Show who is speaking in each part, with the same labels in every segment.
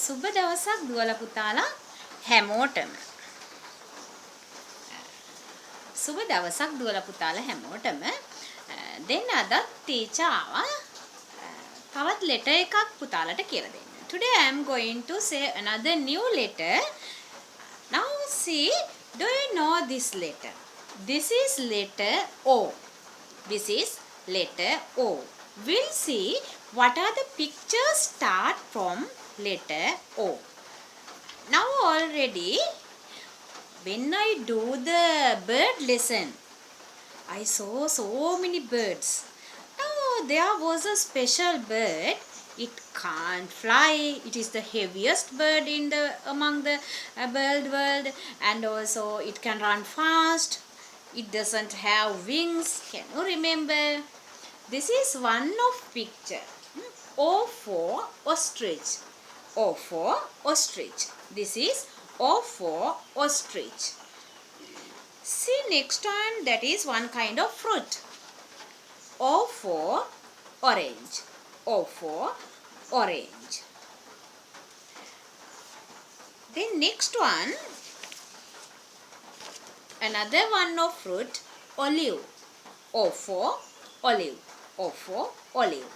Speaker 1: සුබ දවසක් දුවලා පුතාලා හැමෝටම. සුබ දවසක් දුවලා පුතාලා හැමෝටම. දැන් අදත් ටීචර් ආවා තවත් letter එකක් පුතාලට කියලා දෙන්න. Today I am going to say another new letter. Now see, do you know this letter? This is letter O. This is letter O. We'll see what are the pictures start from letter O. Now already when I do the bird lesson, I saw so many birds. Now there was a special bird. It can't fly. It is the heaviest bird in the among the bird world, and also it can run fast. It doesn't have wings. Can you remember? This is one of picture. O for ostrich. O for ostrich. This is O for ostrich. See next one, that is one kind of fruit. O for orange. O for orange. Then next one, another one of fruit, olive. O for olive. O for olive.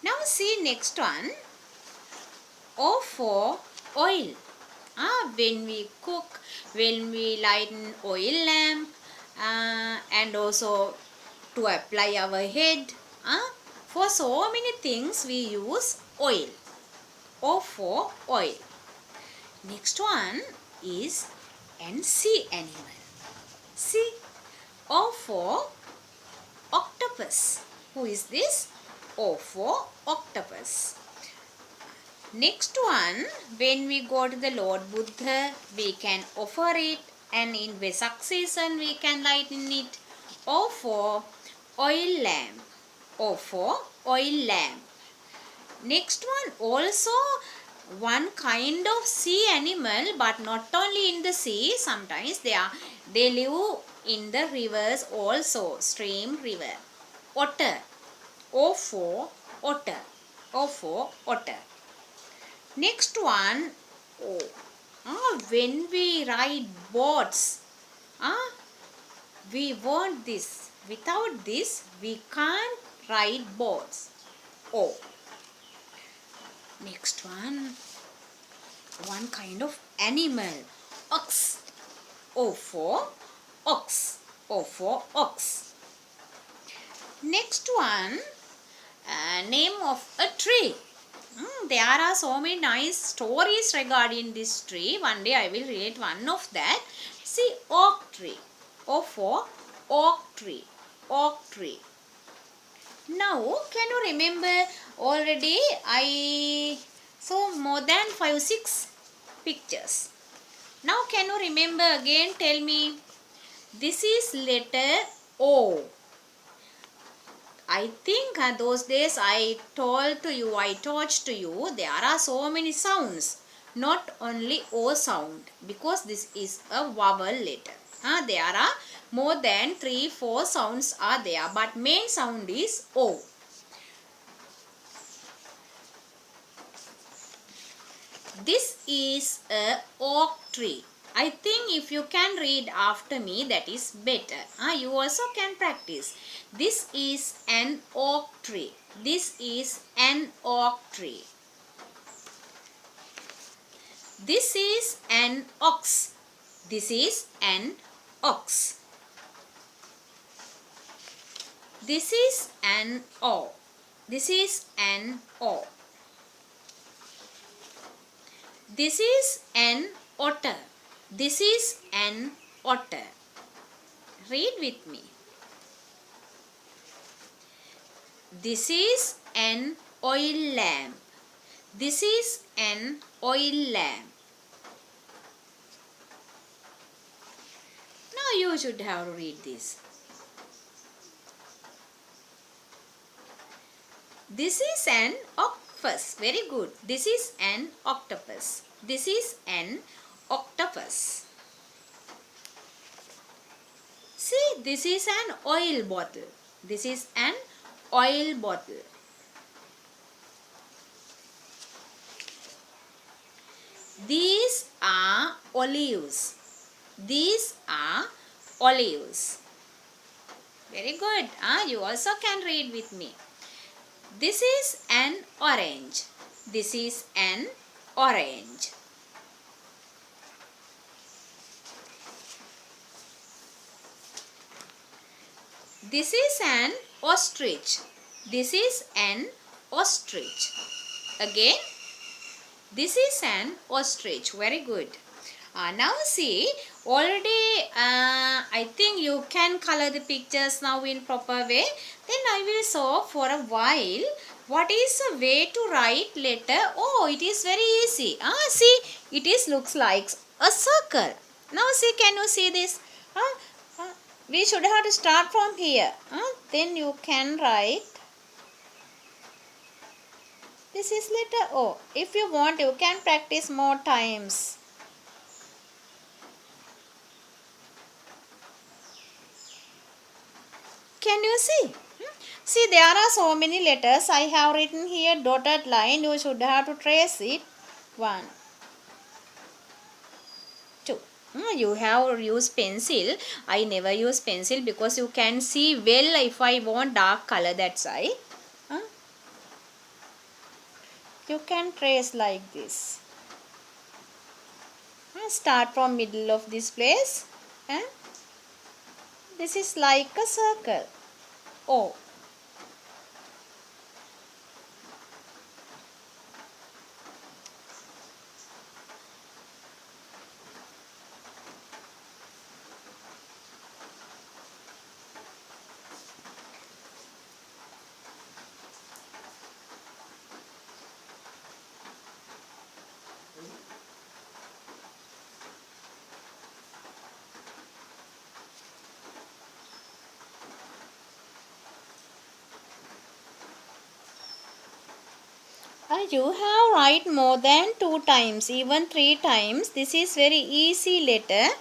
Speaker 1: Now see next one, O for oil. When we cook, when we light an oil lamp, and also to apply our head, for so many things we use oil. O for oil. Next one is an sea animal. See, O for octopus. Who is this? O for octopus. Next one, when we go to the Lord Buddha, we can offer it, and in Vesak season we can lighten it. O for oil lamp. O for oil lamp. Next one also one kind of sea animal, but not only in the sea. Sometimes they live in the rivers also, stream, river. Otter. O for otter. O for otter. Next one, when we ride boats, we want this. Without this, we can't ride boats. O. Next one kind of animal, ox. O for ox. O for ox. Next one, name of a tree. There are so many nice stories regarding this tree. One day I will relate one of that. See, oak tree. O for oak tree. Oak tree. Now, can you remember already I saw more than 5-6 pictures. Now, can you remember again? Tell me. This is letter O. I think those days I taught to you, there are so many sounds. Not only O sound, because this is a vowel letter. There are more than 3-4 sounds are there, but main sound is O. This is a oak tree. I think if you can read after me, that is better. You also can practice. This is an oak tree. This is an oak tree. This is an ox. This is an ox. This is an O. This is an O. This is an otter. This is an otter. Read with me. This is an oil lamp. This is an oil lamp. Now you should have to read this. This is an octopus. Very good. This is an octopus. This is an octopus. See, this is an oil bottle. This is an oil bottle. These are olives. These are olives. Very good. You also can read with me. This is an orange. This is an orange. This is an ostrich. This is an ostrich. Again, this is an ostrich. Very good. Now see, already I think you can color the pictures now in proper way. Then I will show for a while what is a way to write letter O. It is very easy. See, it is looks like a circle. Now see, can you see this? We should have to start from here. Then you can write. This is letter O. If you want, you can practice more times. Can you see? See, there are so many letters. I have written here dotted line. You should have to trace it. 1, 2. You have used pencil. I never use pencil because you can see well if I want dark color. That's why. You can trace like this. Start from middle of this place. This is like a circle. O. You have write more than 2 times, even 3 times. This is very easy letter.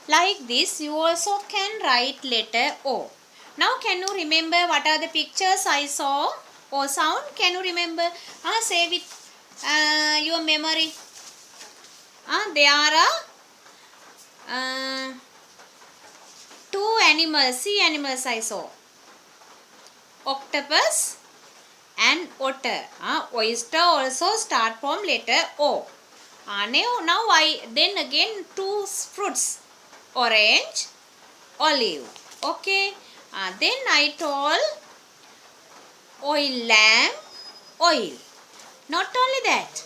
Speaker 1: Like this, you also can write letter O. Now, can you remember what are the pictures I saw? O sound. Can you remember? Say with your memory. There are 2 animals. Sea animals I saw. Octopus and otter. Oyster also start from letter O. Now then again 2 fruits, orange, olive. Okay. Then I told oil lamp, oil. Not only that.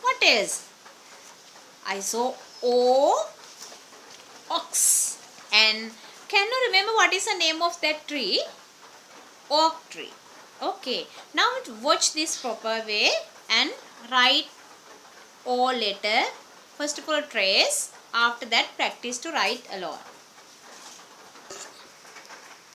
Speaker 1: What else? I saw O, ox. And can you remember what is the name of that tree? Oak tree. Okay, now watch this proper way and write O letter. First of all trace, after that practice to write alone.